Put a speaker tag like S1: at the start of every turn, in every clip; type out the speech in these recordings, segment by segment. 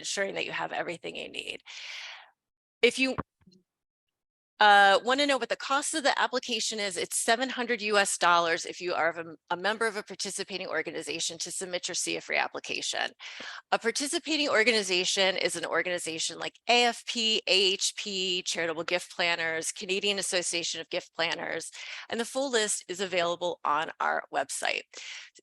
S1: ensuring that you have everything you need. If you want to know what the cost of the application is, it's $700 US if you are a member of a participating organization to submit your CFRE application. A participating organization is an organization like AFP, AHP, Charitable Gift Planners, Canadian Association of Gift Planners, and the full list is available on our website.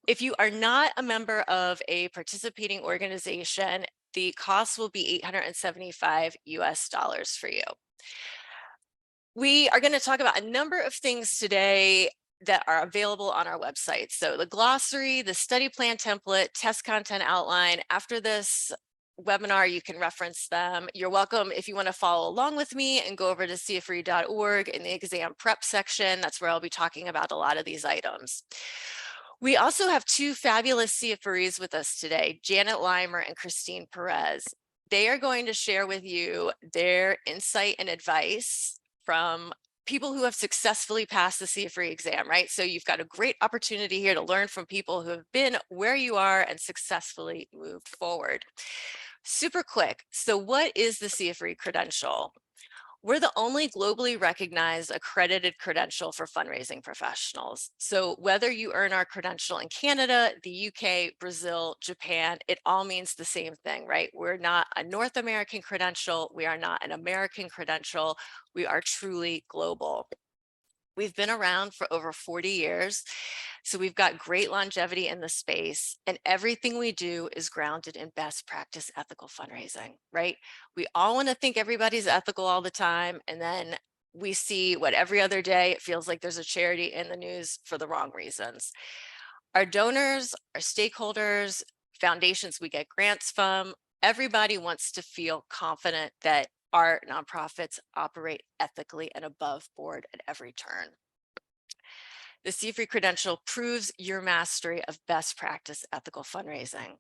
S1: If you are not a member of a participating organization, the cost will be $875 US for you. We are going to talk about a number of things today that are available on our website. So the glossary, the study plan template, test content outline. After this webinar, you can reference them. You're welcome if you want to follow along with me and go over to CFRE.org in the exam prep section. That's where I'll be talking about a lot of these items. We also have two fabulous CFREs with us today, Janet Lymer and Christine Perez. They are going to share with you their insight and advice from people who have successfully passed the CFRE exam, right? So you've got a great opportunity here to learn from people who have been where you are and successfully moved forward. Super quick. So what is the CFRE credential? We're the only globally recognized accredited credential for fundraising professionals. So whether you earn our credential in Canada, the UK, Brazil, Japan, it all means the same thing, right? We're not a North American credential. We are not an American credential. We are truly global. We've been around for over 40 years, so we've got great longevity in the space, and everything we do is grounded in best practice ethical fundraising, right? We all want to think everybody's ethical all the time, and then we see what every other day it feels like there's a charity in the news for the wrong reasons. Our donors, our stakeholders, foundations we get grants from, everybody wants to feel confident that our nonprofits operate ethically and above board at every turn. The CFRE credential proves your mastery of best practice ethical fundraising.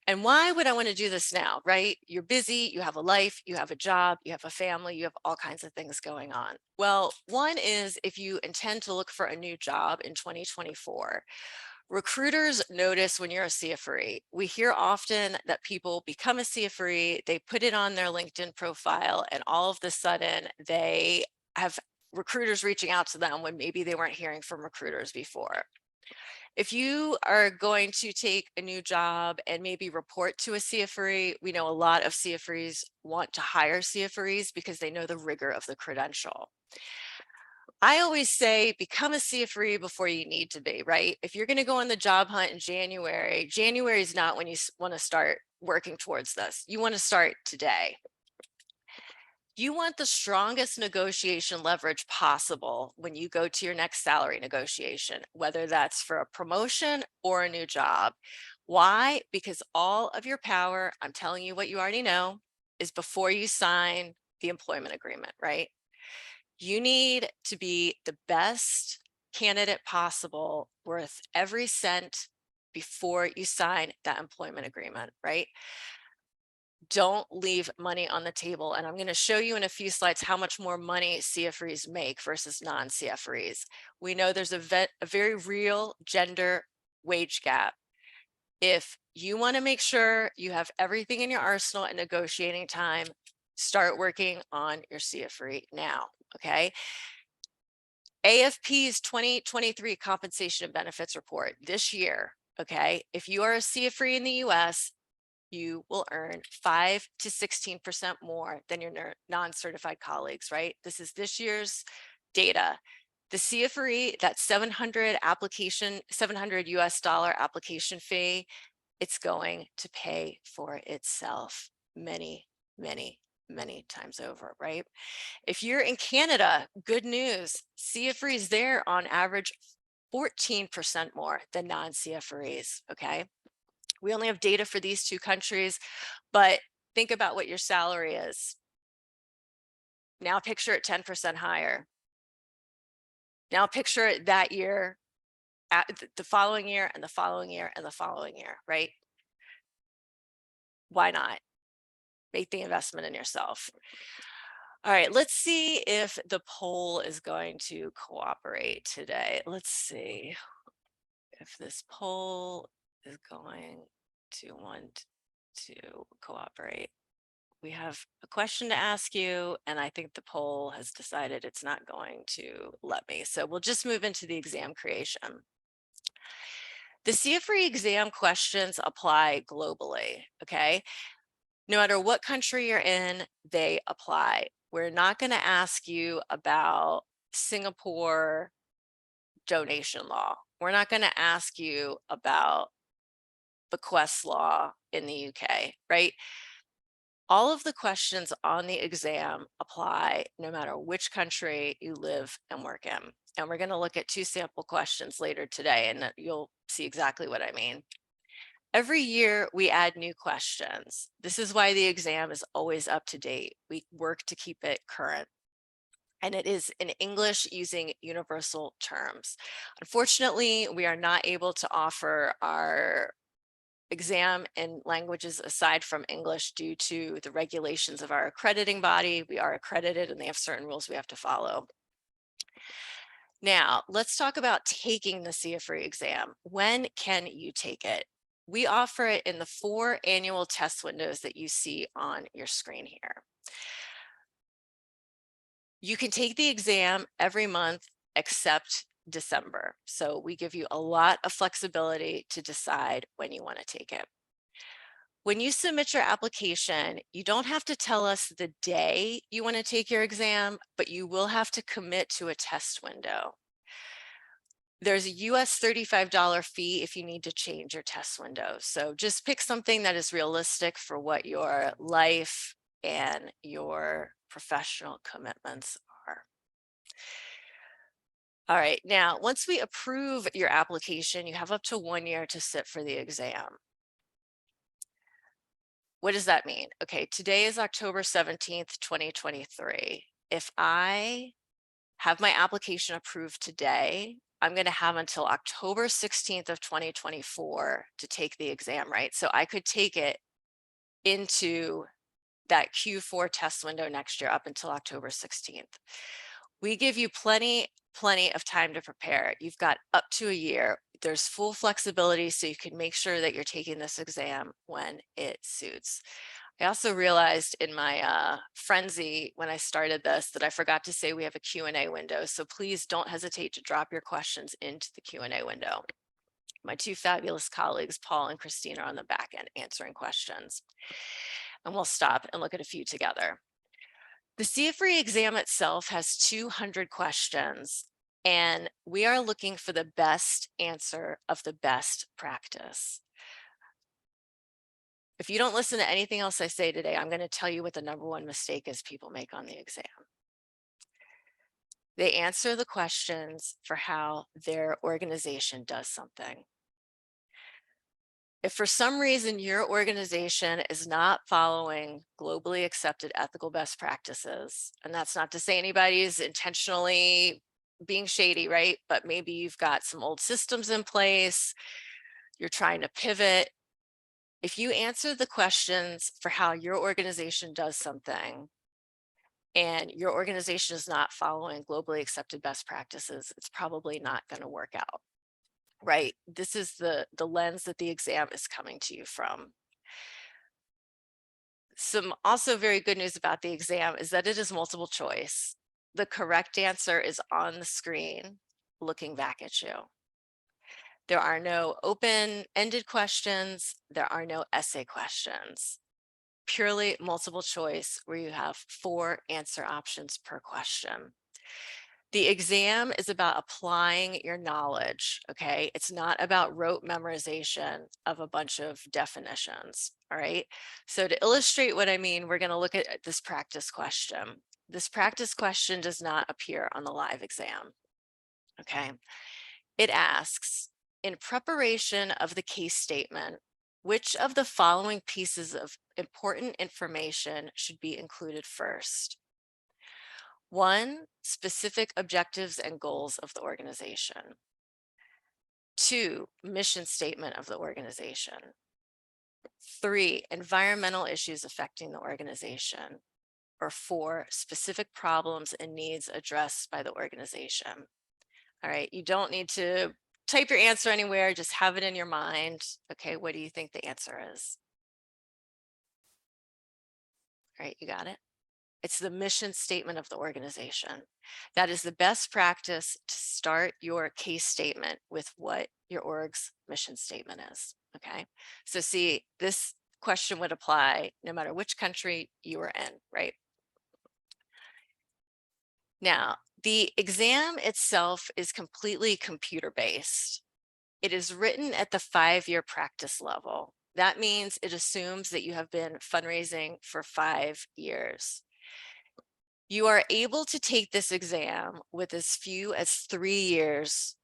S1: And why would I want to do this now, right? You're busy, you have a life, you have a job, you have a family, you have all kinds of things going on. Well, one is if you intend to look for a new job in 2024, recruiters notice when you're a CFRE. We hear often that people become a CFRE, they put it on their LinkedIn profile, and all of a sudden they have recruiters reaching out to them when maybe they weren't hearing from recruiters before. If you are going to take a new job and maybe report to a CFRE, we know a lot of CFREs want to hire CFREs because they know the rigor of the credential. I always say become a CFRE before you need to be, right? If you're going to go on the job hunt in January, January is not when you want to start working towards this. You want to start today. You want the strongest negotiation leverage possible when you go to your next salary negotiation, whether that's for a promotion or a new job. Why? Because all of your power, I'm telling you what you already know, is before you sign the employment agreement, right? You need to be the best candidate possible, worth every cent before you sign that employment agreement, right? Don't leave money on the table. And I'm going to show you in a few slides how much more money CFREs make versus non-CFREs. We know there's a very real gender wage gap. If you want to make sure you have everything in your arsenal at negotiating time, start working on your CFRE now. Okay. AFP's 2023 compensation and benefits report this year. Okay. If you are a CFRE in the US, you will earn 5 to 16% more than your non-certified colleagues, right? This is this year's data. The CFRE, that $700 US dollar application fee, it's going to pay for itself many, many, many times over, right? If you're in Canada, good news, CFREs there on average 14% more than non-CFREs, okay? We only have data for these two countries, but think about what your salary is. Now picture it 10% higher. Now picture it that year, the following year, and the following year, and the following year, right? Why not? Make the investment in yourself. All right, let's see if the poll is going to cooperate today. Let's see if this poll is going to want to cooperate. We have a question to ask you, and I think the poll has decided it's not going to let me. So we'll just move into the exam creation. The CFRE exam questions apply globally, okay? No matter what country you're in, they apply. We're not going to ask you about Singapore donation law. We're not going to ask you about bequest law in the UK, right? All of the questions on the exam apply no matter which country you live and work in. And we're going to look at 2 sample questions later today, and you'll see exactly what I mean. Every year we add new questions. This is why the exam is always up to date. We work to keep it current. And it is in English using universal terms. Unfortunately, we are not able to offer our exam in languages aside from English due to the regulations of our accrediting body. We are accredited and they have certain rules we have to follow. Now, let's talk about taking the CFRE exam. When can you take it? We offer it in the 4 annual test windows that you see on your screen here. You can take the exam every month except December. So we give you a lot of flexibility to decide when you want to take it. When you submit your application, you don't have to tell us the day you want to take your exam, but you will have to commit to a test window. There's a US $35 fee if you need to change your test window. So just pick something that is realistic for what your life and your professional commitments are. All right, now, once we approve your application, you have up to 1 year to sit for the exam. What does that mean? Okay, today is October 17th, 2023. If I have my application approved today, I'm going to have until October 16th of 2024 to take the exam, right? So I could take it into that Q4 test window next year up until October 16th. We give you plenty of time to prepare. You've got up to a year. There's full flexibility so you can make sure that you're taking this exam when it suits. I also realized in my frenzy when I started this that I forgot to say we have a Q&A window. So please don't hesitate to drop your questions into the Q&A window. My 2 fabulous colleagues, Paul and Christine, are on the back end answering questions. And we'll stop and look at a few together. The CFRE exam itself has 200 questions, and we are looking for the best answer of the best practice. If you don't listen to anything else I say today, I'm going to tell you what the #1 mistake is people make on the exam. They answer the questions for how their organization does something. If for some reason your organization is not following globally accepted ethical best practices, and that's not to say anybody's intentionally being shady, right? But maybe you've got some old systems in place, you're trying to pivot. If you answer the questions for how your organization does something and your organization is not following globally accepted best practices, it's probably not going to work out. Right? This is the lens that the exam is coming to you from. Some also very good news about the exam is that it is multiple choice. The correct answer is on the screen looking back at you. There are no open-ended questions. There are no essay questions. Purely multiple choice where you have 4 answer options per question. The exam is about applying your knowledge, okay? It's not about rote memorization of a bunch of definitions, all right? So to illustrate what I mean, we're gonna look at this practice question. This practice question does not appear on the live exam, okay? It asks, in preparation of the case statement, which of the following pieces of important information should be included first? 1, specific objectives and goals of the organization. 2, mission statement of the organization. 3, environmental issues affecting the organization. Or 4, specific problems and needs addressed by the organization. All right, you don't need to type your answer anywhere, just have it in your mind. Okay, what do you think the answer is? right? You got it? It's the mission statement of the organization. That is the best practice to start your case statement with what your org's mission statement is, okay? So see, this question would apply no matter which country you are in, right? Now, the exam itself is completely computer-based. It is written at the 5-year practice level. That means it assumes that you have been fundraising for 5 years. You are able to take this exam with as few as 3 years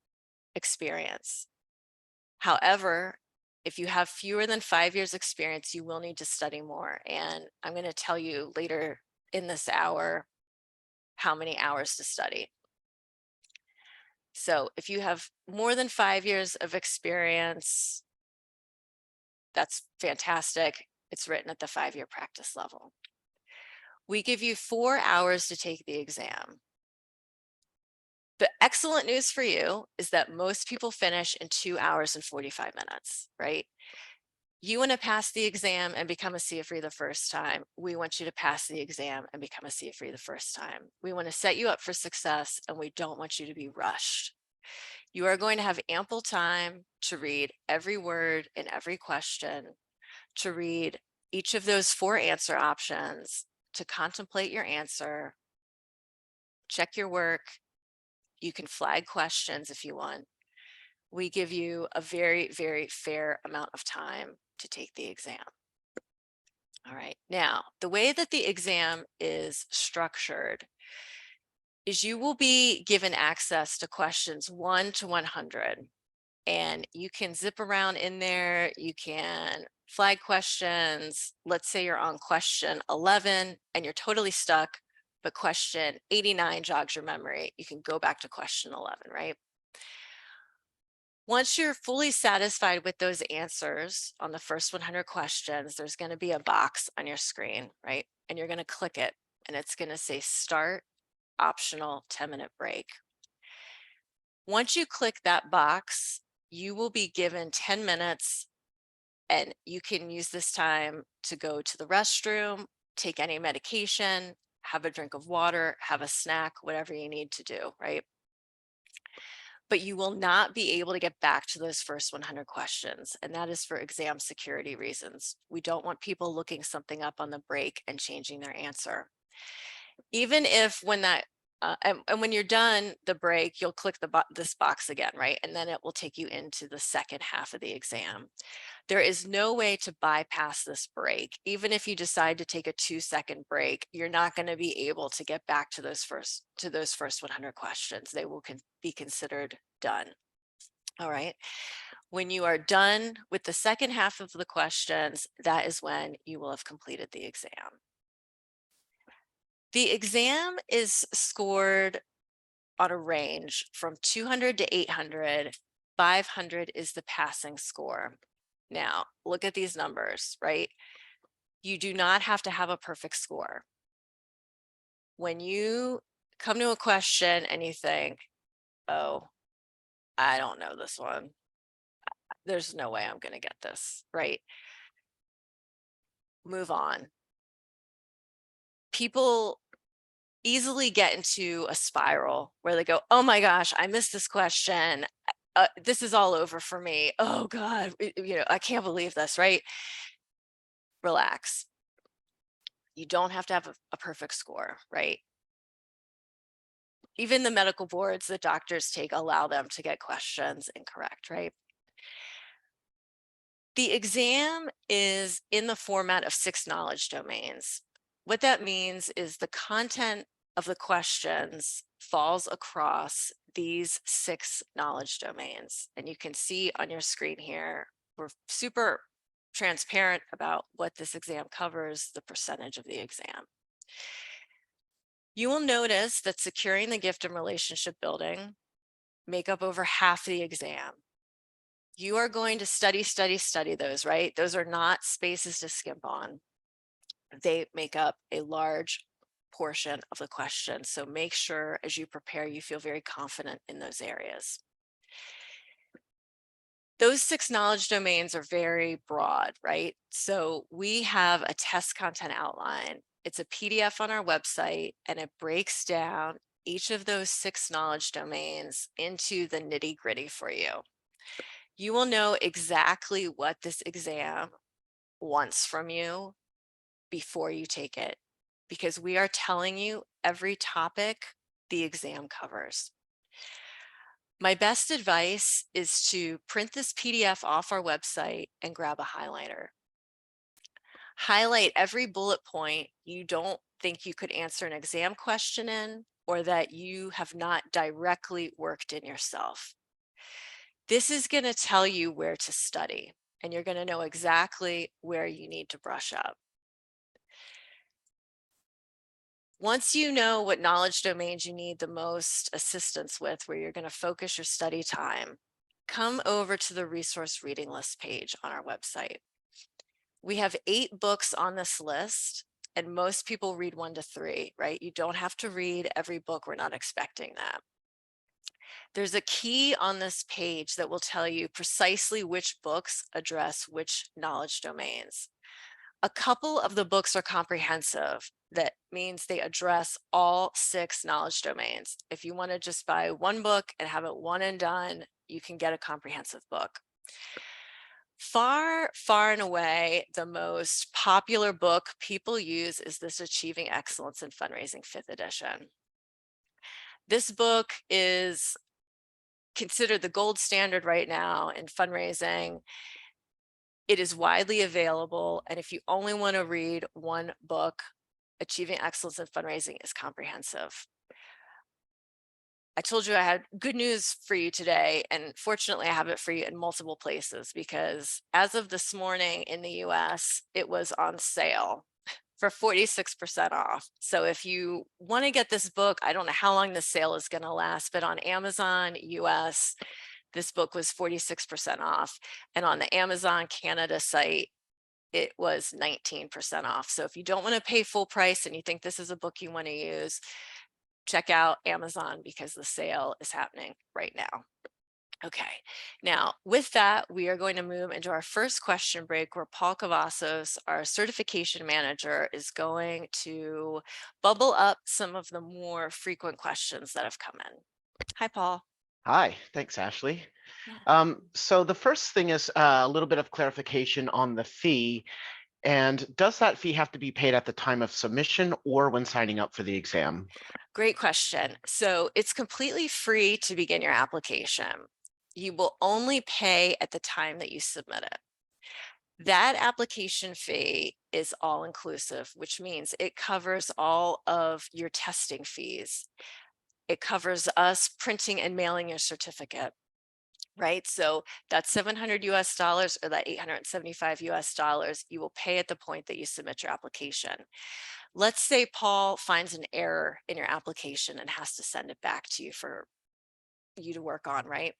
S1: experience. However, if you have fewer than 5 years experience, you will need to study more. And I'm going to tell you later in this hour how many hours to study. So if you have more than 5 years of experience, that's fantastic. It's written at the 5-year practice level. We give you 4 hours to take the exam. The excellent news for you is that most people finish in 2 hours and 45 minutes, right? You want to pass the exam and become a CFRE the first time. We want you to pass the exam and become a CFRE the first time. We want to set you up for success, and we don't want you to be rushed. You are going to have ample time to read every word in every question, to read each of those 4 answer options, to contemplate your answer, check your work. You can flag questions if you want. We give you a very, very fair amount of time to take the exam. All right, now the way that the exam is structured is you will be given access to questions 1 to 100, and you can zip around in there. You can flag questions. Let's say you're on question 11 and you're totally stuck, but question 89 jogs your memory. You can go back to question 11, right? Once you're fully satisfied with those answers on the first 100 questions, there's going to be a box on your screen, right? And you're going to click it, and it's going to say start optional 10-minute break. Once you click that box, you will be given 10 minutes, and you can use this time to go to the restroom, take any medication, have a drink of water, have a snack, whatever you need to do, right? But you will not be able to get back to those first 100 questions. And that is for exam security reasons. We don't want people looking something up on the break and changing their answer. Even if when that, and when you're done the break, you'll click this box again, right? And then it will take you into the second half of the exam. There is no way to bypass this break. Even if you decide to take a 2-second break, you're not going to be able to get back to those first 100 questions. They will be considered done. All right. When you are done with the second half of the questions, that is when you will have completed the exam. The exam is scored on a range from 200 to 800. 500 is the passing score. Now, look at these numbers, right? You do not have to have a perfect score. When you come to a question and you think, oh, I don't know this one, there's no way I'm going to get this, right? Move on. People easily get into a spiral where they go, oh my gosh, I missed this question. This is all over for me. Oh God, I can't believe this, right? Relax. You don't have to have a perfect score, right? Even the medical boards that doctors take allow them to get questions incorrect, right? The exam is in the format of 6 knowledge domains. What that means is the content of the questions falls across these 6 knowledge domains. And you can see on your screen here, we're super transparent about what this exam covers, the percentage of the exam. You will notice that securing the gift and relationship building make up over half the exam. You are going to study those, right? Those are not spaces to skimp on. They make up a large portion of the question. So make sure as you prepare, you feel very confident in those areas. Those 6 knowledge domains are very broad, right? So we have a test content outline. It's a PDF on our website, and it breaks down each of those 6 knowledge domains into the nitty-gritty for you. You will know exactly what this exam wants from you before you take it, because we are telling you every topic the exam covers. My best advice is to print this PDF off our website and grab a highlighter. Highlight every bullet point you don't think you could answer an exam question in, or that you have not directly worked in yourself. This is going to tell you where to study, and you're going to know exactly where you need to brush up. Once you know what knowledge domains you need the most assistance with, where you're going to focus your study time, come over to the resource reading list page on our website. We have 8 books on this list, and most people read 1 to 3, right? You don't have to read every book. We're not expecting that. There's a key on this page that will tell you precisely which books address which knowledge domains. A couple of the books are comprehensive. That means they address all 6 knowledge domains. If you want to just buy 1 book and have it one and done, you can get a comprehensive book. Far, far and away, the most popular book people use is this Achieving Excellence in Fundraising 5th edition. This book is considered the gold standard right now in fundraising. It is widely available, and if you only want to read 1 book, Achieving Excellence in Fundraising is comprehensive. I told you I had good news for you today, and fortunately I have it for you in multiple places, because as of this morning in the US, it was on sale for 46% off. So if you want to get this book, I don't know how long this sale is going to last, but on Amazon US, this book was 46% off. And on the Amazon Canada site, it was 19% off. So if you don't want to pay full price and you think this is a book you want to use, check out Amazon, because the sale is happening right now. Okay, now with that, we are going to move into our first question break, where Paul Cavazos, our certification manager, is going to bubble up some of the more frequent questions that have come in. Hi, Paul.
S2: Hi, thanks, Ashley.
S1: Yeah.
S2: So the first thing is a little bit of clarification on the fee. And does that fee have to be paid at the time of submission or when signing up for the exam?
S1: Great question. So it's completely free to begin your application. You will only pay at the time that you submit it. That application fee is all inclusive, which means it covers all of your testing fees. It covers us printing and mailing your certificate, right? So that $700 US or that $875 US, you will pay at the point that you submit your application. Let's say Paul finds an error in your application and has to send it back to you for you to work on, right?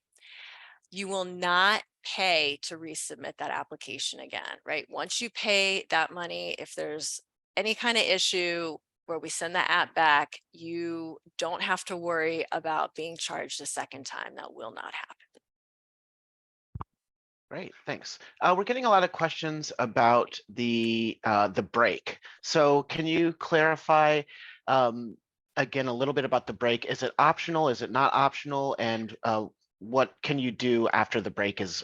S1: You will not pay to resubmit that application again, right? Once you pay that money, if there's any kind of issue where we send the app back, you don't have to worry about being charged a second time. That will not happen.
S2: Great, thanks. We're getting a lot of questions about the break. So can you clarify again a little bit about the break? Is it optional? Is it not optional? And what can you do after the break is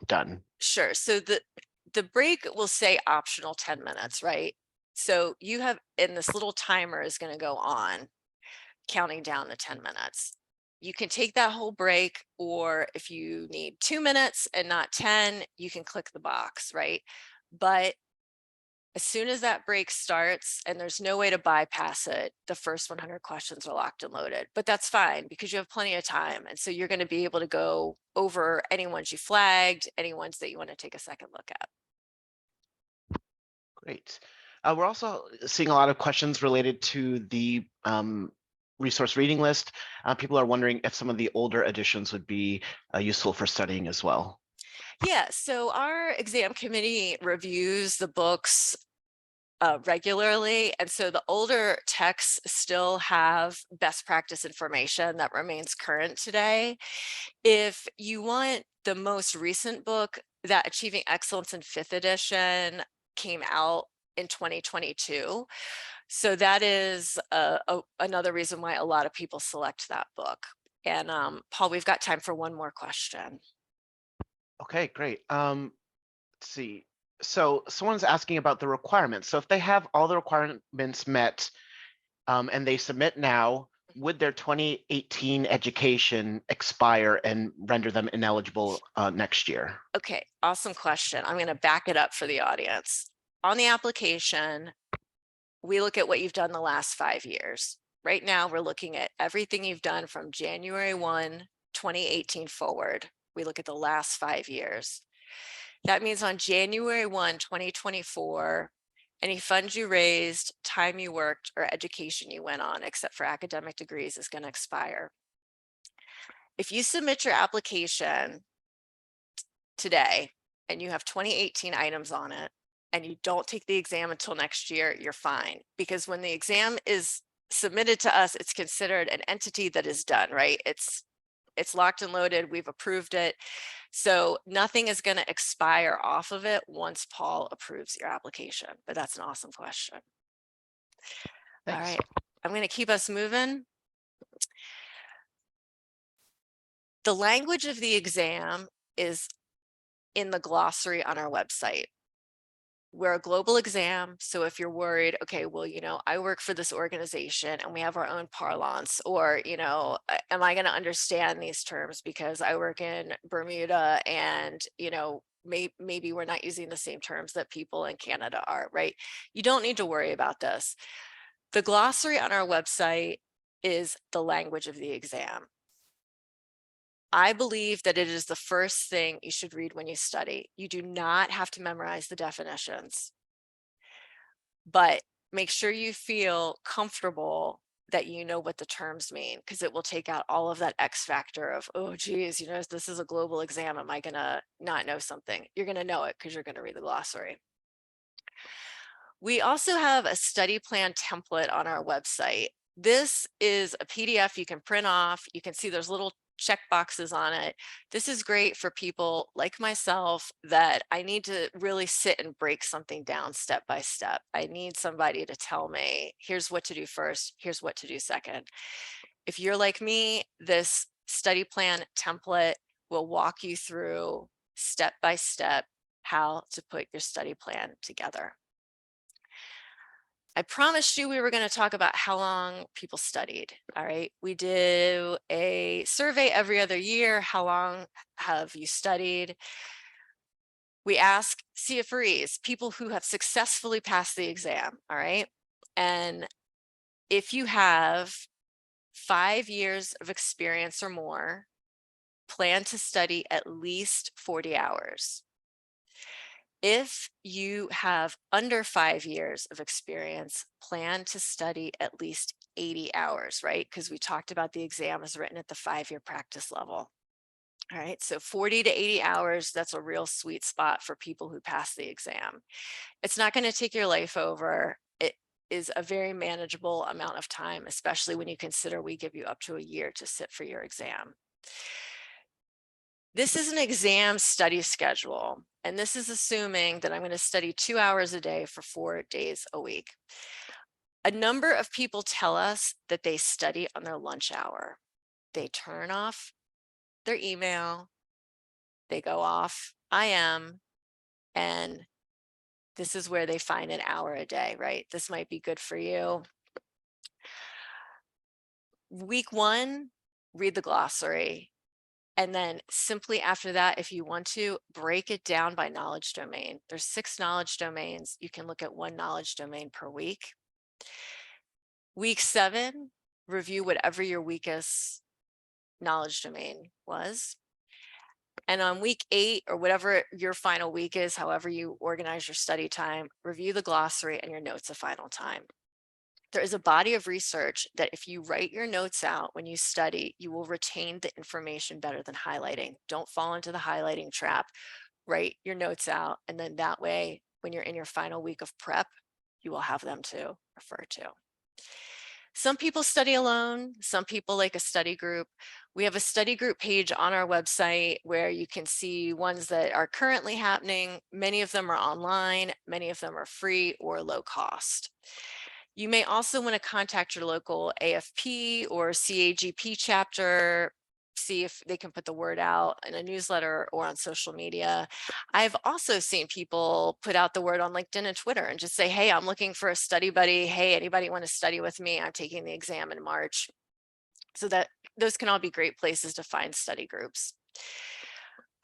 S2: done?
S1: Sure. So the break will say optional 10 minutes, right? So you have, and this little timer is going to go on, counting down the 10 minutes. You can take that whole break, or if you need 2 minutes and not 10, you can click the box, right? But as soon as that break starts, and there's no way to bypass it, the first 100 questions are locked and loaded. But that's fine, because you have plenty of time. And so you're going to be able to go over any ones you flagged, any ones that you want to take a second look at.
S2: Great. We're also seeing a lot of questions related to the resource reading list. People are wondering if some of the older editions would be useful for studying as well.
S1: Yeah, so our exam committee reviews the books regularly. And so the older texts still have best practice information that remains current today. If you want the most recent book, that Achieving Excellence in 5th edition came out in 2022. So that is another reason why a lot of people select that book. And Paul, we've got time for one more question.
S2: Okay, great. Let's see. So someone's asking about the requirements. So if they have all the requirements met, and they submit now, would their 2018 education expire and render them ineligible next year?
S1: Okay, awesome question. I'm going to back it up for the audience. On the application, we look at what you've done the last 5 years. Right now, we're looking at everything you've done from January 1, 2018 forward. We look at the last 5 years. That means on January 1, 2024, any funds you raised, time you worked, or education you went on, except for academic degrees, is going to expire. If you submit your application today and you have 2018 items on it and you don't take the exam until next year, you're fine. Because when the exam is submitted to us, it's considered an entity that is done, right? It's locked and loaded. We've approved it. So nothing is going to expire off of it once Paul approves your application. But that's an awesome question.
S2: Thanks.
S1: All right, I'm going to keep us moving. The language of the exam is in the glossary on our website. We're a global exam. So if you're worried, okay, well, I work for this organization and we have our own parlance, or, am I going to understand these terms because I work in Bermuda and, maybe we're not using the same terms that people in Canada are, right? You don't need to worry about this. The glossary on our website is the language of the exam. I believe that it is the first thing you should read when you study. You do not have to memorize the definitions, but make sure you feel comfortable that you know what the terms mean, because it will take out all of that X factor of, oh, geez, this is a global exam. Am I going to not know something? You're going to know it because you're going to read the glossary. We also have a study plan template on our website. This is a PDF you can print off. You can see there's little check boxes on it. This is great for people like myself that I need to really sit and break something down step by step. I need somebody to tell me, here's what to do first, here's what to do second. If you're like me, this study plan template will walk you through step by step how to put your study plan together. I promised you we were going to talk about how long people studied. All right. We do a survey every other year. How long have you studied? We ask CFREs, people who have successfully passed the exam. All right. And if you have 5 years of experience or more, plan to study at least 40 hours. If you have under 5 years of experience, plan to study at least 80 hours, right? Because we talked about the exam is written at the 5-year practice level. All right, so 40 to 80 hours, that's a real sweet spot for people who pass the exam. It's not going to take your life over. It is a very manageable amount of time, especially when you consider we give you up to a year to sit for your exam. This is an exam study schedule, and this is assuming that I'm going to study 2 hours a day for 4 days a week. A number of people tell us that they study on their lunch hour. They turn off their email, they go off IM, and this is where they find an hour a day, right? This might be good for you. Week 1, read the glossary. And then simply after that, if you want to, break it down by knowledge domain. There's 6 knowledge domains. You can look at 1 knowledge domain per week. Week 7, review whatever your weakest knowledge domain was. And on week 8, or whatever your final week is, however you organize your study time, review the glossary and your notes a final time. There is a body of research that if you write your notes out when you study, you will retain the information better than highlighting. Don't fall into the highlighting trap. Write your notes out, and then that way, when you're in your final week of prep, you will have them to refer to. Some people study alone, some people like a study group. We have a study group page on our website where you can see ones that are currently happening. Many of them are online, many of them are free or low cost. You may also want to contact your local AFP or CAGP chapter, see if they can put the word out in a newsletter or on social media. I've also seen people put out the word on LinkedIn and Twitter and just say, hey, I'm looking for a study buddy. Hey, anybody want to study with me? I'm taking the exam in March. So that those can all be great places to find study groups.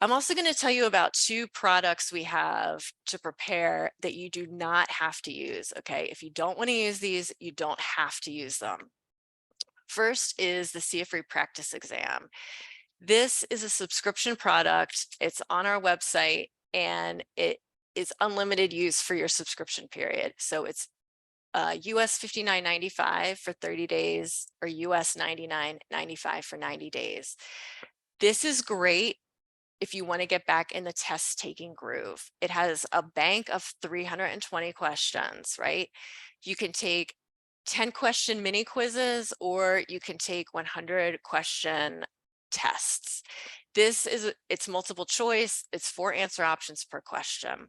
S1: I'm also going to tell you about 2 products we have to prepare that you do not have to use. Okay, if you don't want to use these, you don't have to use them. First is the CFRE practice exam. This is a subscription product. It's on our website and it is unlimited use for your subscription period. So it's US $59.95 for 30 days or US $99.95 for 90 days. This is great if you want to get back in the test taking groove. It has a bank of 320 questions, right? You can take 10 question mini quizzes or you can take 100 question tests. It's multiple choice. It's 4 answer options per question.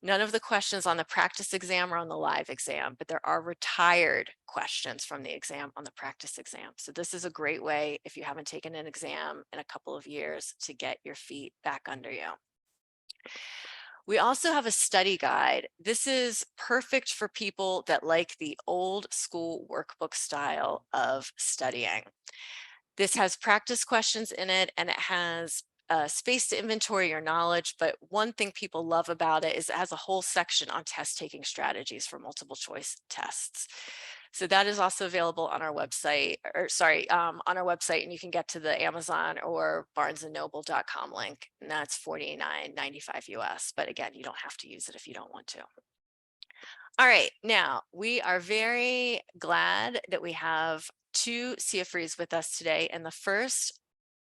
S1: None of the questions on the practice exam are on the live exam, but there are retired questions from the exam on the practice exam. So this is a great way if you haven't taken an exam in a couple of years to get your feet back under you. We also have a study guide. This is perfect for people that like the old school workbook style of studying. This has practice questions in it and it has space to inventory your knowledge. But one thing people love about it is it has a whole section on test taking strategies for multiple choice tests. So that is also available on our website, on our website, and you can get to the Amazon or barnesandnoble.com link, and that's $49.95 US. But again, you don't have to use it if you don't want to. All right, now we are very glad that we have 2 CFREs with us today, and the first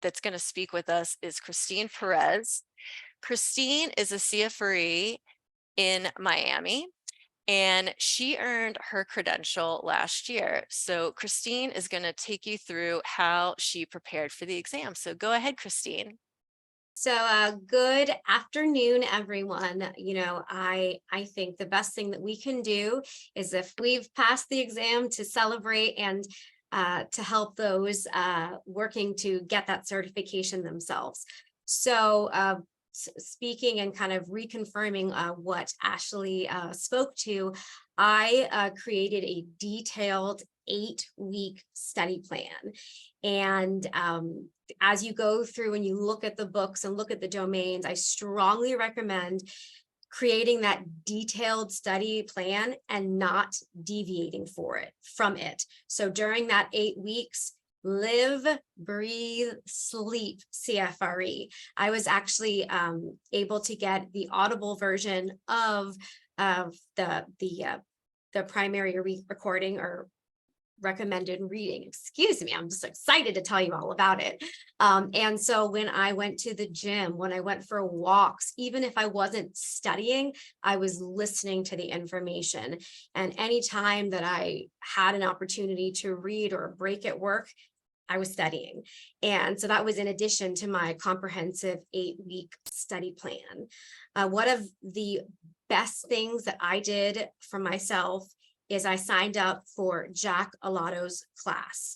S1: that's going to speak with us is Christine Perez. Christine is a CFRE in Miami, and she earned her credential last year. So Christine is going to take you through how she prepared for the exam. So go ahead, Christine.
S3: So good afternoon, everyone. You know, I think the best thing that we can do is if we've passed the exam to celebrate and to help those working to get that certification themselves. So speaking and kind of reconfirming what Ashley spoke to, I created a detailed 8-week study plan. And as you go through and you look at the books and look at the domains, I strongly recommend creating that detailed study plan and not deviating from it. So during that 8 weeks, live, breathe, sleep CFRE. I was actually able to get the audible version of the primary recording or recommended reading. Excuse me, I'm just excited to tell you all about it. And so when I went to the gym, when I went for walks, even if I wasn't studying, I was listening to the information. And anytime that I had an opportunity to read or a break at work, I was studying. And so that was in addition to my comprehensive 8-week study plan. One of the best things that I did for myself is I signed up for Jack Alato's class.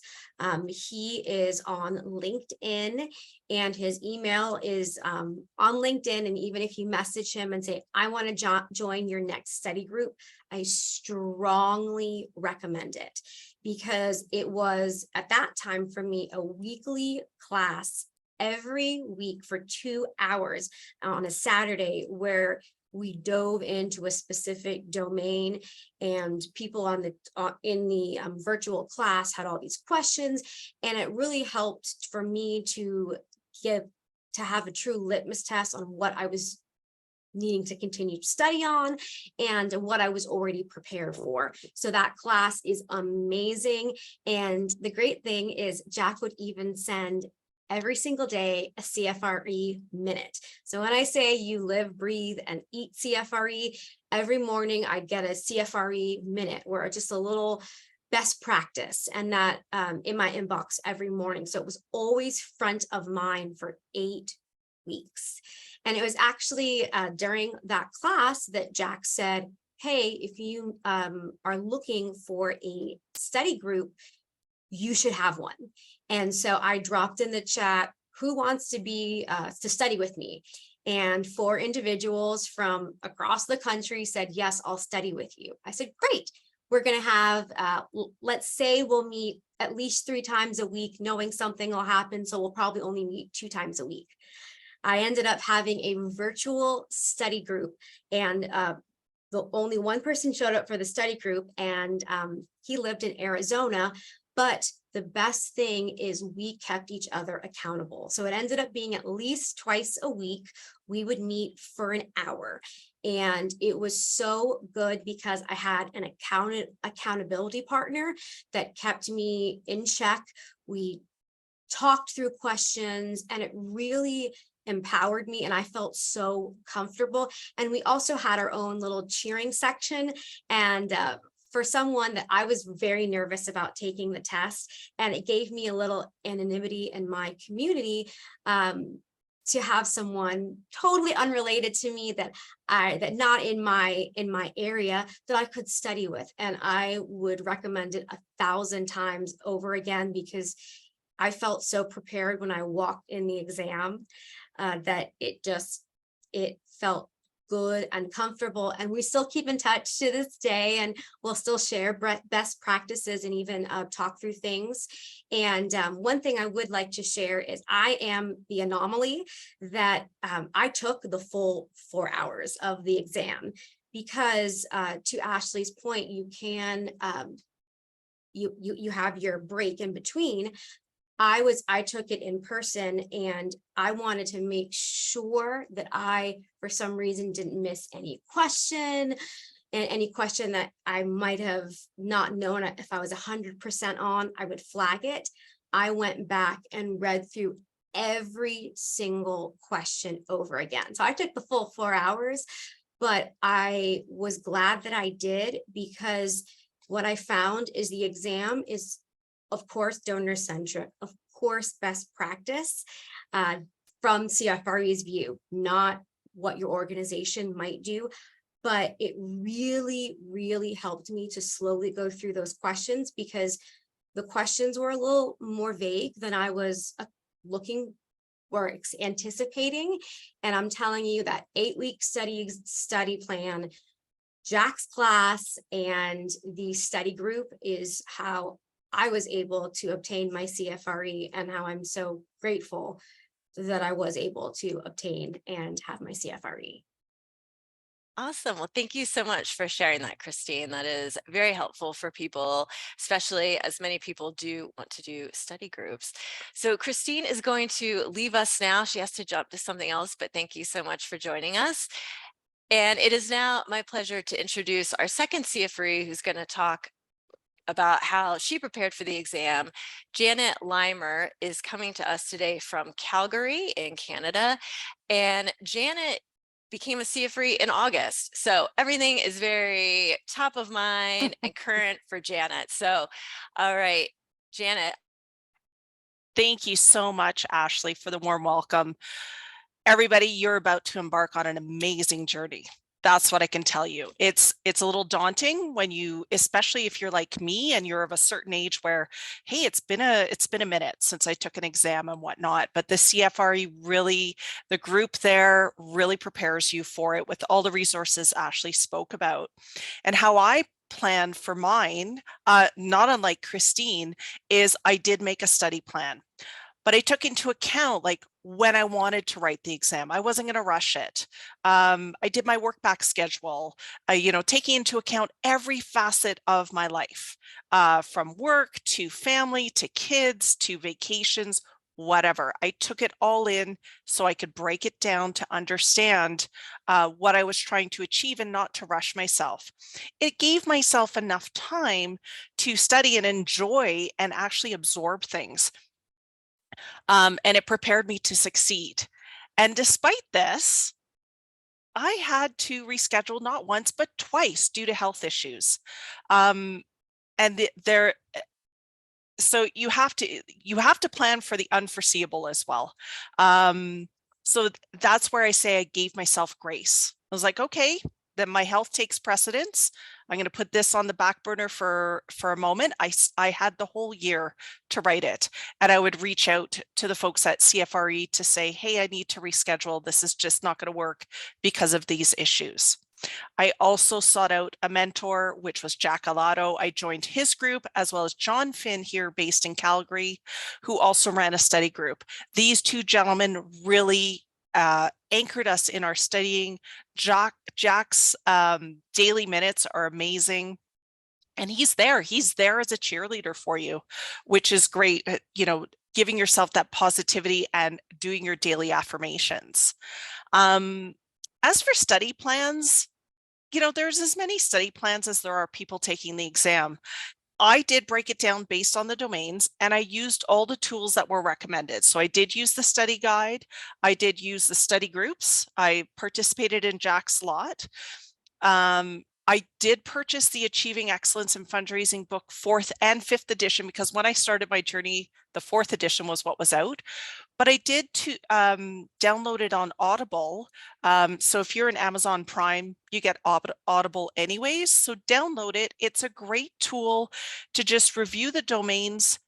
S3: He is on LinkedIn and his email is on LinkedIn. And even if you message him and say, I want to join your next study group, I strongly recommend it because it was at that time for me a weekly class every week for 2 hours on a Saturday where we dove into a specific domain and people in the virtual class had all these questions, and it really helped for me to have a true litmus test on what I was needing to continue to study on and what I was already prepared for. So that class is amazing. And the great thing is Jack would even send every single day a CFRE minute. So when I say you live, breathe, and eat CFRE, every morning I'd get a CFRE minute where just a little best practice, and that in my inbox every morning. So it was always front of mind for 8 weeks. And it was actually during that class that Jack said, hey, if you are looking for a study group, you should have one. And so I dropped in the chat, who wants to be to study with me? And 4 individuals from across the country said, yes, I'll study with you. I said, great. We're going to have, let's say we'll meet at least 3 times a week, knowing something will happen. So we'll probably only meet 2 times a week. I ended up having a virtual study group, and the only one person showed up for the study group, and he lived in Arizona. But the best thing is we kept each other accountable. So it ended up being at least twice a week. We would meet for an hour. And it was so good because I had an accountability partner that kept me in check. We talked through questions, and it really empowered me, and I felt so comfortable. And we also had our own little cheering section. And for someone that I was very nervous about taking the test, and it gave me a little anonymity in my community, to have someone totally unrelated to me that not in my area that I could study with. And I would recommend it 1,000 times over again, because I felt so prepared when I walked in the exam, that it felt good and comfortable. And we still keep in touch to this day, and we'll still share best practices and even talk through things. And one thing I would like to share is I am the anomaly that I took the full 4 hours of the exam, because to Ashley's point, you can you have your break in between. I took it in person, and I wanted to make sure that I, for some reason, didn't miss any question, and any question that I might have not known. If I was 100% on, I would flag it. I went back and read through every single question over again. So I took the full 4 hours, but I was glad that I did, because what I found is the exam is, of course, donor-centric, of course, best practice from CFRE's view, not what your organization might do. But it really, really helped me to slowly go through those questions, because the questions were a little more vague than I was looking or anticipating. And I'm telling you, that 8-week study plan, Jack's class, and the study group is how I was able to obtain my CFRE, and how I'm so grateful that I was able to obtain and have my CFRE.
S1: Awesome. Well, thank you so much for sharing that, Christine. That is very helpful for people, especially as many people do want to do study groups. So Christine is going to leave us now. She has to jump to something else, but thank you so much for joining us. And it is now my pleasure to introduce our second CFRE, who's going to talk about how she prepared for the exam. Janet Lymer is coming to us today from Calgary in Canada, and Janet became a CFRE in August. So everything is very top of mind and current for Janet. So, all right, Janet.
S4: Thank you so much, Ashley, for the warm welcome. Everybody, you're about to embark on an amazing journey. That's what I can tell you. It's a little daunting when you, especially if you're like me and you're of a certain age where, hey, it's been a minute since I took an exam and whatnot. But the CFRE really, the group there really prepares you for it with all the resources Ashley spoke about. And how I planned for mine, not unlike Christine, is I did make a study plan. But I took into account like when I wanted to write the exam. I wasn't going to rush it. I did my work back schedule, taking into account every facet of my life, from work to family to kids to vacations, whatever. I took it all in so I could break it down to understand what I was trying to achieve and not to rush myself. It gave myself enough time to study and enjoy and actually absorb things. And it prepared me to succeed. And despite this, I had to reschedule not once, but twice due to health issues. And so you have to plan for the unforeseeable as well. So that's where I say I gave myself grace. I was like, okay, then my health takes precedence. I'm going to put this on the back burner for a moment. I had the whole year to write it, and I would reach out to the folks at CFRE to say, hey, I need to reschedule. This is just not going to work because of these issues. I also sought out a mentor, which was Jack Alato. I joined his group, as well as John Finn here based in Calgary, who also ran a study group. These two gentlemen really anchored us in our studying. Jack's daily minutes are amazing. And he's there as a cheerleader for you, which is great, giving yourself that positivity and doing your daily affirmations. As for study plans, there's as many study plans as there are people taking the exam. I did break it down based on the domains, and I used all the tools that were recommended. So I did use the study guide. I did use the study groups. I participated in Jack's lot. I did purchase the Achieving Excellence in Fundraising book 4th and 5th edition, because when I started my journey, the 4th edition was what was out. But I did download it on Audible. So if you're an Amazon Prime, you get Audible anyways. So download it. It's a great tool to just review the domains,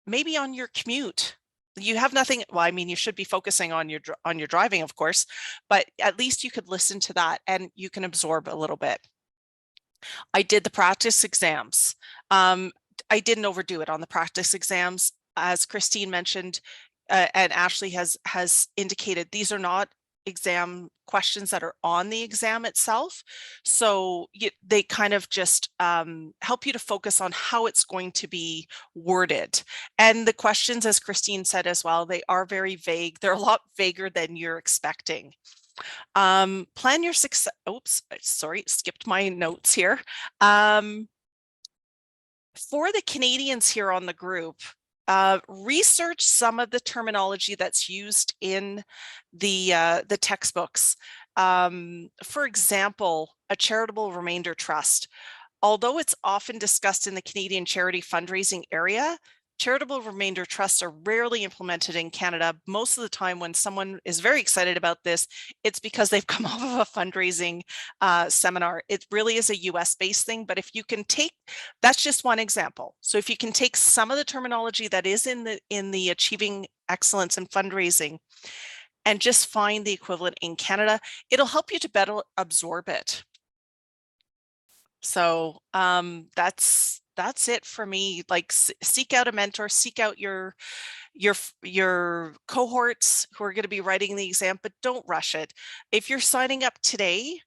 S4: maybe on your commute. You have nothing. Well, I mean, you should be focusing on your driving, of course, but at least you could listen to that and you can absorb a little bit. I did the practice exams. I didn't overdo it on the practice exams. As Christine mentioned, and Ashley has indicated, these are not exam questions that are on the exam itself. So they kind of just help you to focus on how it's going to be worded. And the questions, as Christine said as well, they are very vague. They're a lot vaguer than you're expecting. Plan your success. Oops, sorry, skipped my notes here. For the Canadians here on the group, research some of the terminology that's used in the textbooks. For example, a charitable remainder trust. Although it's often discussed in the Canadian charity fundraising area, charitable remainder trusts are rarely implemented in Canada. Most of the time when someone is very excited about this, it's because they've come off of a fundraising seminar. It really is a US-based thing, but if you can take, that's just one example. So if you can take some of the terminology that is in the Achieving Excellence in Fundraising and just find the equivalent in Canada, it'll help you to better absorb it. So that's it for me. Like, seek out a mentor, seek out your cohorts who are going to be writing the exam, but don't rush it. If you're signing up today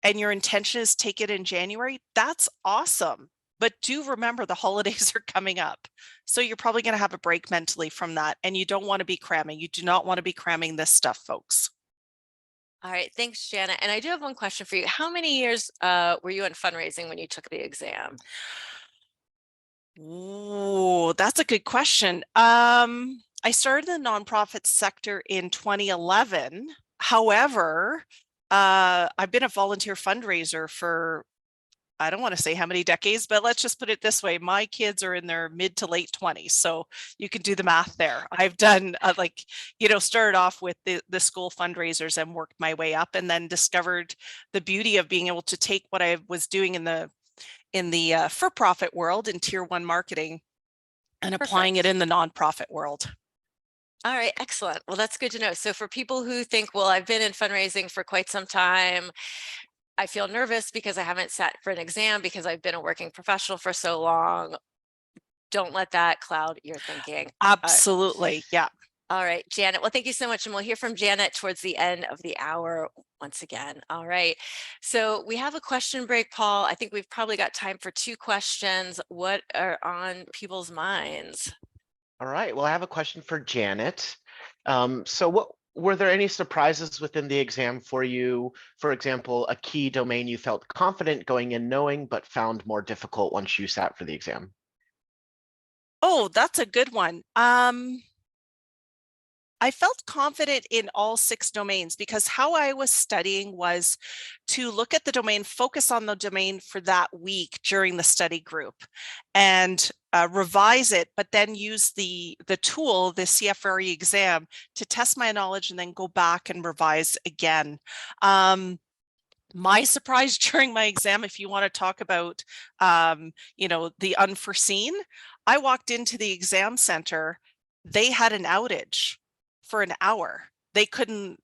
S4: and your intention is to take it in January, that's awesome. But do remember the holidays are coming up. So you're probably going to have a break mentally from that. And you don't want to be cramming. You do not want to be cramming this stuff, folks.
S1: All right, thanks, Janet. And I do have one question for you. How many years were you in fundraising when you took the exam?
S4: Oh, that's a good question. I started in the nonprofit sector in 2011. However, I've been a volunteer fundraiser for, I don't want to say how many decades, but let's just put it this way. My kids are in their mid to late 20s. So you can do the math there. I've done started off with the school fundraisers and worked my way up, and then discovered the beauty of being able to take what I was doing in the for-profit world in tier 1 marketing and applying it in the nonprofit world.
S1: All right, excellent. Well, that's good to know. So for people who think, well, I've been in fundraising for quite some time, I feel nervous because I haven't sat for an exam because I've been a working professional for so long, don't let that cloud your thinking.
S4: Absolutely. Yeah.
S1: All right, Janet. Well, thank you so much. And we'll hear from Janet towards the end of the hour once again. All right. So we have a question break, Paul. I think we've probably got time for 2 questions. What are on people's minds?
S2: All right. Well, I have a question for Janet. So were there any surprises within the exam for you? For example, a key domain you felt confident going in knowing, but found more difficult once you sat for the exam?
S4: Oh, that's a good one. I felt confident in all 6 domains because how I was studying was to look at the domain, focus on the domain for that week during the study group and revise it, but then use the tool, the CFRE exam, to test my knowledge and then go back and revise again. My surprise during my exam, if you want to talk about, you know, the unforeseen, I walked into the exam center, they had an outage for an hour. They couldn't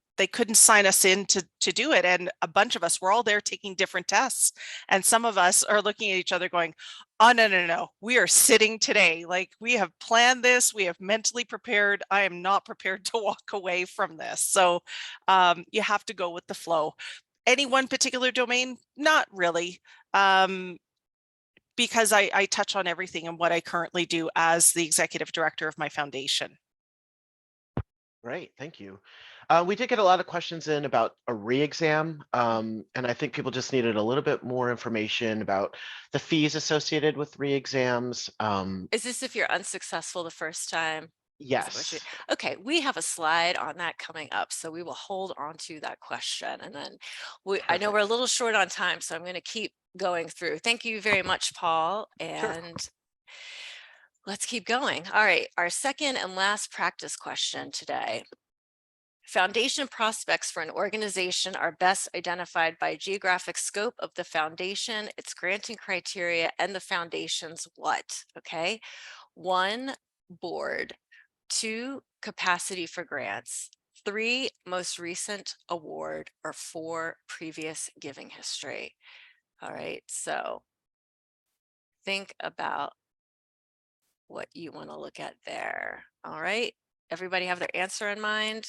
S4: sign us in to do it. And a bunch of us were all there taking different tests. And some of us are looking at each other going, oh, no. We are sitting today. Like, we have planned this. We have mentally prepared. I am not prepared to walk away from this. So you have to go with the flow. Any one particular domain? Not really. Because I touch on everything in what I currently do as the executive director of my foundation.
S2: Great, thank you. We did get a lot of questions in about a re-exam, and I think people just needed a little bit more information about the fees associated with re-exams.
S1: Is this if you're unsuccessful the first time?
S2: Yes.
S1: Okay, we have a slide on that coming up, so we will hold on to that question, and then I know we're a
S2: Perfect.
S1: little short on time, so I'm going to keep going through. Thank you very much, Paul,
S2: Sure.
S1: and let's keep going. All right, our second and last practice question today. Foundation prospects for an organization are best identified by geographic scope of the foundation, its granting criteria, and the foundation's what? Okay, 1, board. 2, capacity for grants. 3, most recent award, or 4, previous giving history. All right, so think about what you want to look at there. All right, everybody have their answer in mind?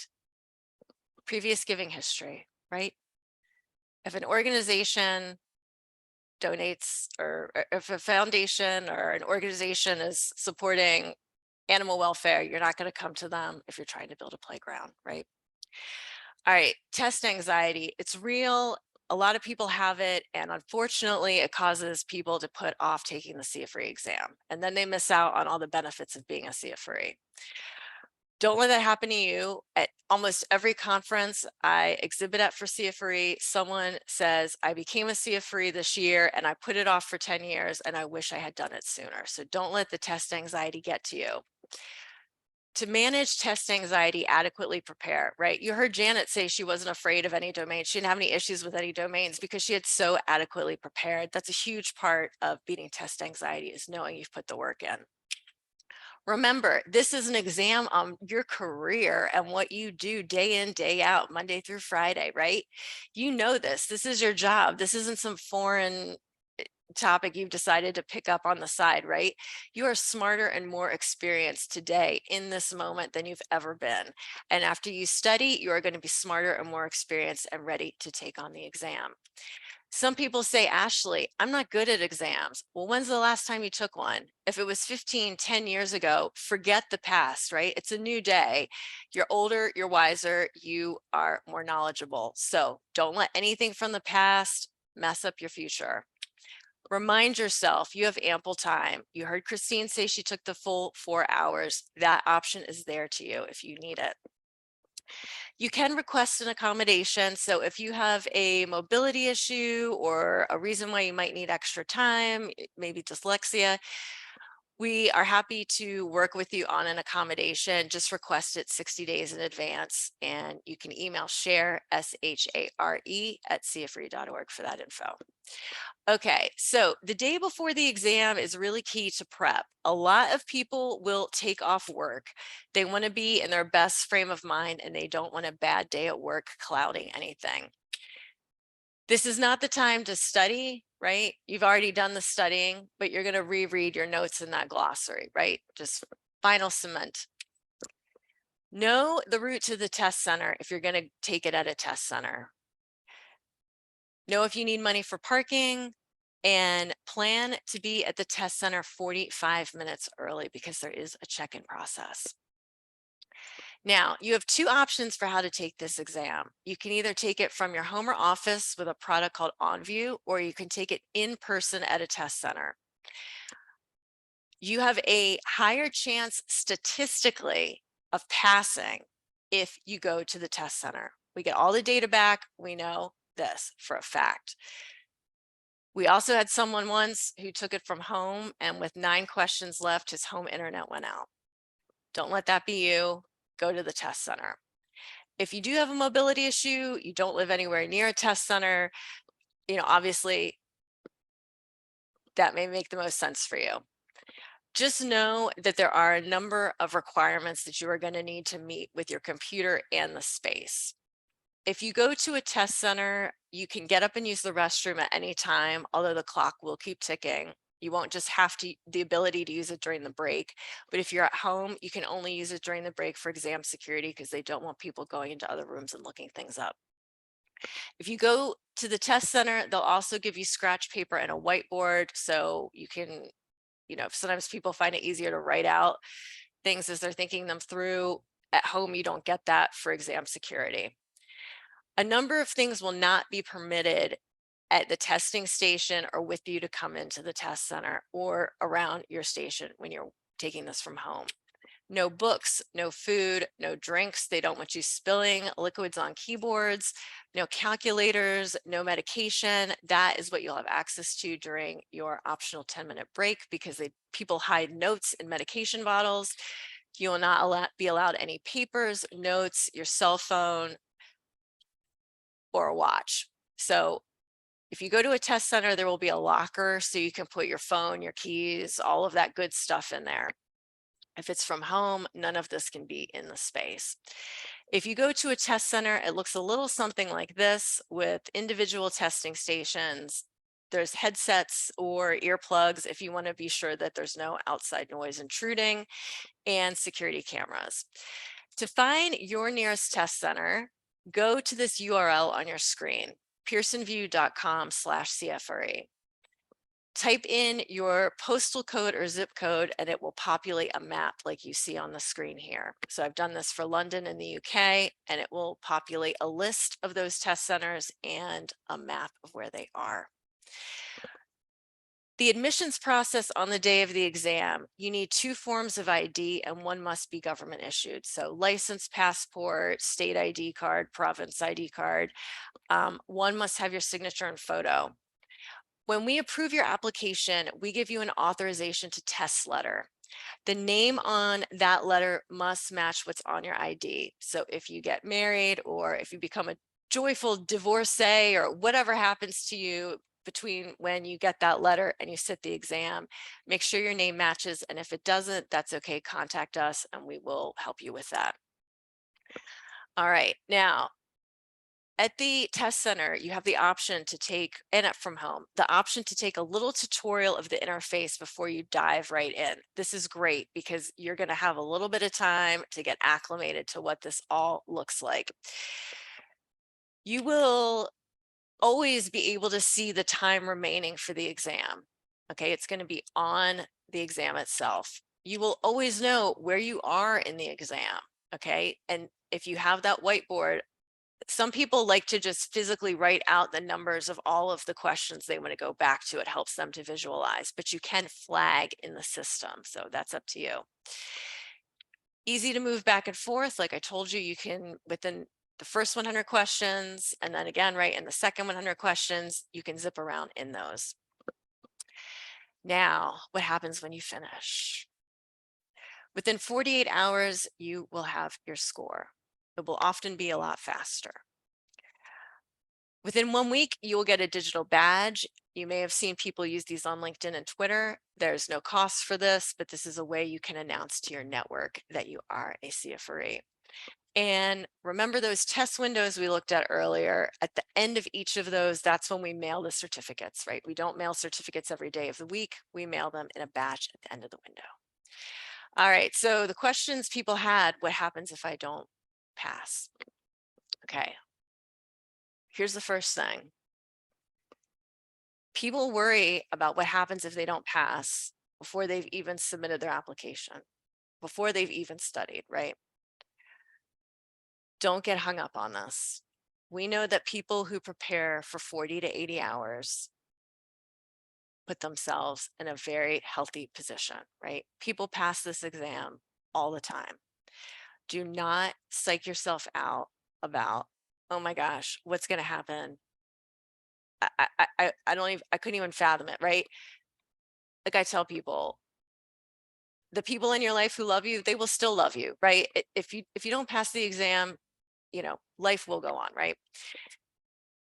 S1: Previous giving history, right? If an organization donates, or if a foundation or an organization is supporting animal welfare, you're not going to come to them if you're trying to build a playground, right? All right, test anxiety. It's real. A lot of people have it, and unfortunately, it causes people to put off taking the CFRE exam, and then they miss out on all the benefits of being a CFRE. Don't let that happen to you. At almost every conference I exhibit at for CFRE, someone says, I became a CFRE this year and I put it off for 10 years and I wish I had done it sooner. So don't let the test anxiety get to you. To manage test anxiety, adequately prepare, right? You heard Janet say she wasn't afraid of any domain. She didn't have any issues with any domains because she had so adequately prepared. That's a huge part of beating test anxiety, is knowing you've put the work in. Remember, this is an exam on your career and what you do day in, day out, Monday through Friday, right? You know this. This is your job. This isn't some foreign topic you've decided to pick up on the side, right? You are smarter and more experienced today in this moment than you've ever been. And after you study, you are going to be smarter and more experienced and ready to take on the exam. Some people say, Ashley, I'm not good at exams. Well, when's the last time you took one? If it was 15, 10 years ago, forget the past, right? It's a new day. You're older, you're wiser, you are more knowledgeable. So don't let anything from the past mess up your future. Remind yourself you have ample time. You heard Christine say she took the full 4 hours. That option is there to you if you need it. You can request an accommodation. So if you have a mobility issue or a reason why you might need extra time, maybe dyslexia, we are happy to work with you on an accommodation. Just request it 60 days in advance, and you can email share, SHARE, at CFRE.org for that info. Okay, so the day before the exam is really key to prep. A lot of people will take off work. They want to be in their best frame of mind and they don't want a bad day at work clouding anything. This is not the time to study, right? You've already done the studying, but you're going to reread your notes in that glossary, right? Just final cement. Know the route to the test center if you're going to take it at a test center. Know if you need money for parking, and plan to be at the test center 45 minutes early because there is a check-in process. Now, you have 2 options for how to take this exam. You can either take it from your home or office with a product called OnView, or you can take it in person at a test center. You have a higher chance statistically of passing if you go to the test center. We get all the data back. We know this for a fact. We also had someone once who took it from home, and with 9 questions left, his home internet went out. Don't let that be you. Go to the test center. If you do have a mobility issue, you don't live anywhere near a test center, obviously that may make the most sense for you. Just know that there are a number of requirements that you are going to need to meet with your computer and the space. If you go to a test center, you can get up and use the restroom at any time, although the clock will keep ticking. You won't just have the ability to use it during the break, but if you're at home, you can only use it during the break for exam security because they don't want people going into other rooms and looking things up. If you go to the test center, they'll also give you scratch paper and a whiteboard, so you can, sometimes people find it easier to write out things as they're thinking them through. At home, you don't get that for exam security. A number of things will not be permitted at the testing station or with you to come into the test center or around your station when you're taking this from home. No books, no food, no drinks. They don't want you spilling liquids on keyboards, no calculators, no medication. That is what you'll have access to during your optional 10-minute break, because people hide notes in medication bottles. You will not be allowed any papers, notes, your cell phone, or a watch. So if you go to a test center, there will be a locker so you can put your phone, your keys, all of that good stuff in there. If it's from home, none of this can be in the space. If you go to a test center, it looks a little something like this with individual testing stations. There's headsets or earplugs if you want to be sure that there's no outside noise intruding, and security cameras. To find your nearest test center, go to this URL on your screen, pearsonview.com/CFRE. Type in your postal code or zip code and it will populate a map like you see on the screen here. So I've done this for London and the UK, and it will populate a list of those test centers and a map of where they are. The admissions process on the day of the exam, you need 2 forms of ID and 1 must be government issued. So license, passport, state ID card, province ID card. 1 must have your signature and photo. When we approve your application, we give you an authorization to test letter. The name on that letter must match what's on your ID. So if you get married, or if you become a joyful divorcee, or whatever happens to you between when you get that letter and you sit the exam, make sure your name matches. And if it doesn't, that's okay. Contact us and we will help you with that. All right. Now, at the test center, you have the option to take, and from home, the option to take a little tutorial of the interface before you dive right in. This is great because you're going to have a little bit of time to get acclimated to what this all looks like. You will always be able to see the time remaining for the exam. Okay, it's going to be on the exam itself. You will always know where you are in the exam. Okay, and if you have that whiteboard, some people like to just physically write out the numbers of all of the questions they want to go back to. It helps them to visualize, but you can flag in the system. So that's up to you. Easy to move back and forth. Like I told you, you can, within the first 100 questions, and then again, right in the second 100 questions, you can zip around in those. Now, what happens when you finish? Within 48 hours, you will have your score. It will often be a lot faster. Within 1 week, you will get a digital badge. You may have seen people use these on LinkedIn and Twitter. There's no cost for this, but this is a way you can announce to your network that you are a CFRE. And remember those test windows we looked at earlier. At the end of each of those, that's when we mail the certificates, right? We don't mail certificates every day of the week. We mail them in a batch at the end of the window. All right, so the questions people had, what happens if I don't pass? Okay, here's the first thing. People worry about what happens if they don't pass before they've even submitted their application, before they've even studied, right? Don't get hung up on this. We know that people who prepare for 40 to 80 hours put themselves in a very healthy position, right? People pass this exam all the time. Do not psych yourself out about, oh my gosh, what's going to happen? I don't even, I couldn't even fathom it, right? Like I tell people, the people in your life who love you, they will still love you, right? If you don't pass the exam, you know, life will go on, right?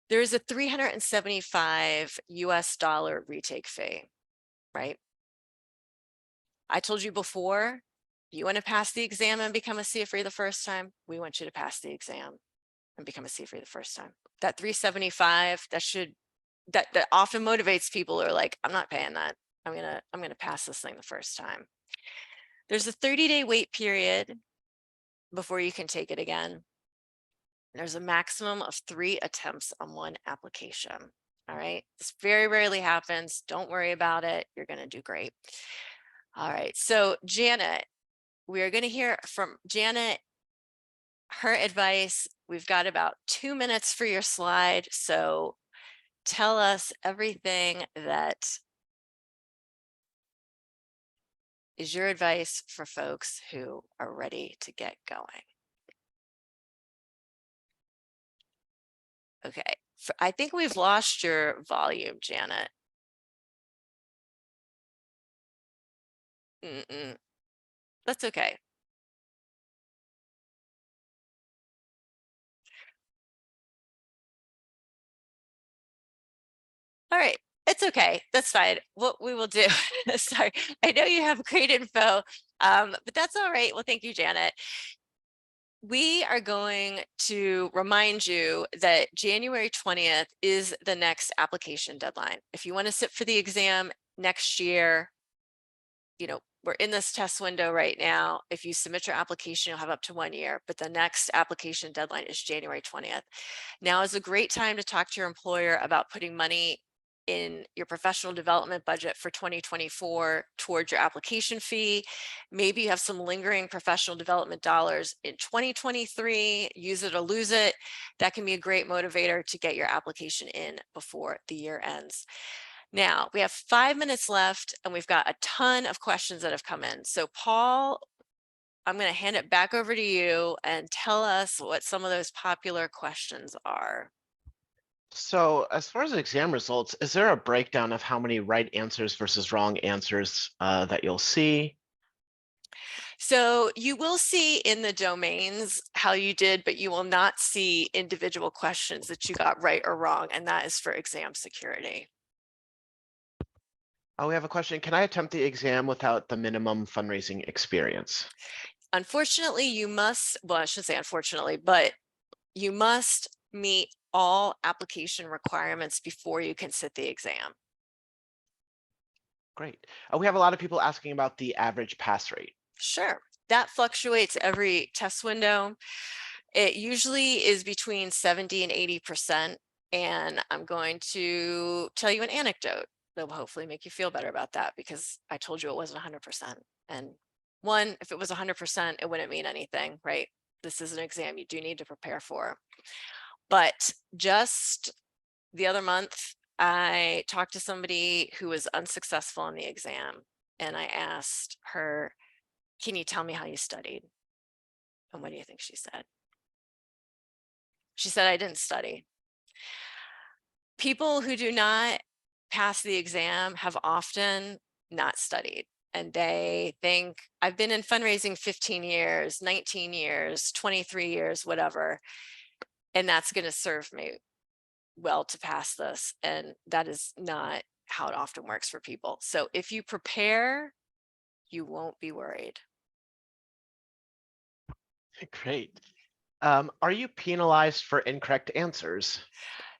S1: There is a $375 US retake fee, right? I told you before, you want to pass the exam and become a CFRE the first time, we want you to pass the exam and become a CFRE the first time. That 375, that often motivates people who are like, I'm not paying that. I'm gonna pass this thing the first time. There's a 30-day wait period before you can take it again. There's a maximum of 3 attempts on one application. All right, this very rarely happens. Don't worry about it. You're gonna do great. All right, so Janet, we are gonna hear from Janet, her advice. We've got about 2 minutes for your slide. So tell us everything that is your advice for folks who are ready to get going. Okay, I think we've lost your volume, Janet. That's okay. All right, it's okay. That's fine. What we will do, sorry, I know you have great info, but that's all right. Well, thank you, Janet. We are going to remind you that January 20th is the next application deadline. If you want to sit for the exam next year, you know, we're in this test window right now. If you submit your application, you'll have up to 1 year, but the next application deadline is January 20th. Now is a great time to talk to your employer about putting money in your professional development budget for 2024 towards your application fee. Maybe you have some lingering professional development dollars in 2023, use it or lose it. That can be a great motivator to get your application in before the year ends. Now we have 5 minutes left and we've got a ton of questions that have come in. So Paul, I'm going to hand it back over to you and tell us what some of those popular questions are.
S2: So as far as exam results, is there a breakdown of how many right answers versus wrong answers that you'll see?
S1: So you will see in the domains how you did, but you will not see individual questions that you got right or wrong. And that is for exam security.
S2: Oh, we have a question. Can I attempt the exam without the minimum fundraising experience?
S1: Unfortunately, you must, well, I shouldn't say unfortunately, but you must meet all application requirements before you can sit the exam.
S2: Great. We have a lot of people asking about the average pass rate.
S1: Sure, that fluctuates every test window. It usually is between 70 and 80%. And I'm going to tell you an anecdote that will hopefully make you feel better about that, because I told you it wasn't 100%. And one, if it was 100%, it wouldn't mean anything, right? This is an exam you do need to prepare for. But just the other month, I talked to somebody who was unsuccessful in the exam, and I asked her, can you tell me how you studied? And what do you think she said? She said, I didn't study. People who do not pass the exam have often not studied. And they think, I've been in fundraising 15 years, 19 years, 23 years, whatever, and that's going to serve me well to pass this. And that is not how it often works for people. So if you prepare, you won't be worried.
S2: Great. Are you penalized for incorrect answers?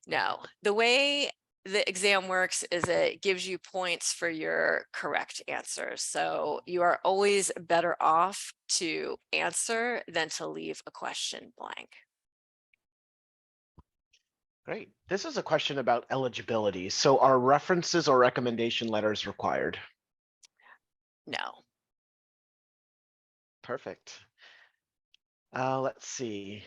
S1: No, the way the exam works is it gives you points for your correct answers. So you are always better off to answer than to leave a question blank.
S2: Great. This is a question about eligibility. So are references or recommendation letters required?
S1: No.
S2: Perfect. Let's see.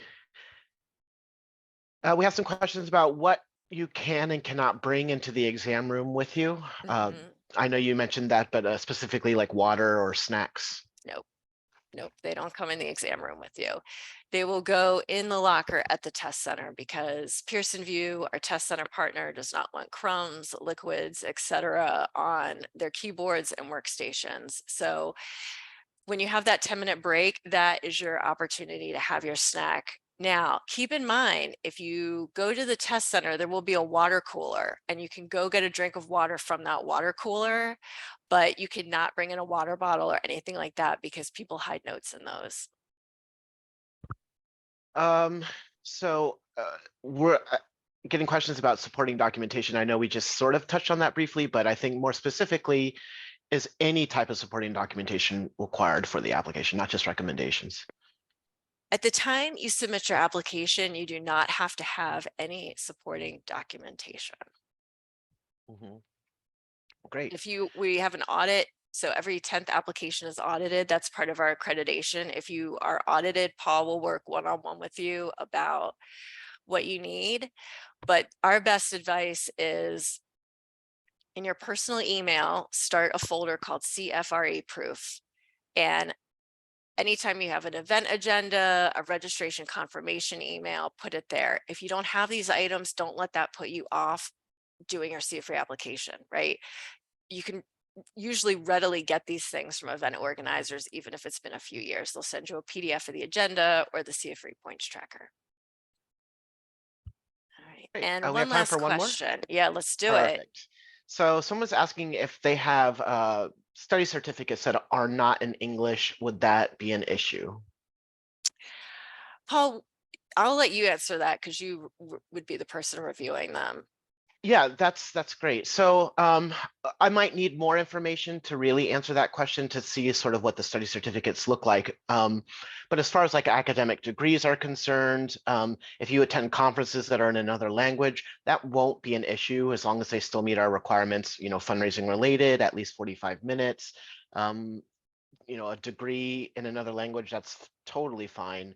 S2: We have some questions about what you can and cannot bring into the exam room with you. I know you mentioned that, but specifically like water or snacks.
S1: Nope. Nope, they don't come in the exam room with you. They will go in the locker at the test center because Pearson VUE, our test center partner, does not want crumbs, liquids, etc. on their keyboards and workstations. So when you have that 10-minute break, that is your opportunity to have your snack. Now, keep in mind, if you go to the test center, there will be a water cooler and you can go get a drink of water from that water cooler, but you cannot bring in a water bottle or anything like that because people hide notes in those.
S2: We're getting questions about supporting documentation. I know we just sort of touched on that briefly, but I think more specifically, is any type of supporting documentation required for the application, not just recommendations?
S1: At the time you submit your application, you do not have to have any supporting documentation.
S2: Great.
S1: We have an audit, so every 10th application is audited. That's part of our accreditation. If you are audited, Paul will work one-on-one with you about what you need. But our best advice is in your personal email, start a folder called CFRE proof. And anytime you have an event agenda, a registration confirmation email, put it there. If you don't have these items, don't let that put you off doing your CFRE application, right? You can usually readily get these things from event organizers, even if it's been a few years. They'll send you a PDF of the agenda or the CFRE points tracker. All right,
S2: Great.
S1: and
S2: We have
S1: one
S2: time
S1: last
S2: for one more?
S1: question. Yeah, let's do it.
S2: Perfect. So someone's asking if they have study certificates that are not in English, would that be an issue?
S1: Paul, I'll let you answer that because you would be the person reviewing them.
S2: Yeah, that's great. So I might need more information to really answer that question to see sort of what the study certificates look like. But as far as like academic degrees are concerned, if you attend conferences that are in another language, that won't be an issue as long as they still meet our requirements, you know, fundraising related, at least 45 minutes. You know, a degree in another language, that's totally fine.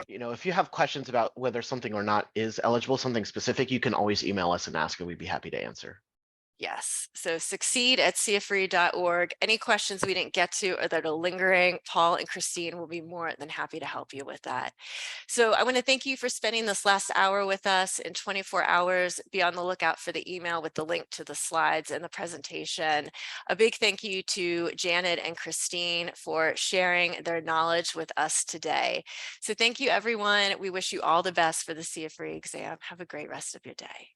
S2: You know, if you have questions about whether something or not is eligible, something specific, you can always email us and ask, and we'd be happy to answer.
S1: Yes, so succeed@cfre.org. Any questions we didn't get to or that are lingering, Paul and Christine will be more than happy to help you with that. So I want to thank you for spending this last hour with us. In 24 hours, be on the lookout for the email with the link to the slides and the presentation. A big thank you to Janet and Christine for sharing their knowledge with us today. So thank you, everyone. We wish you all the best for the CFRE exam. Have a great rest of your day.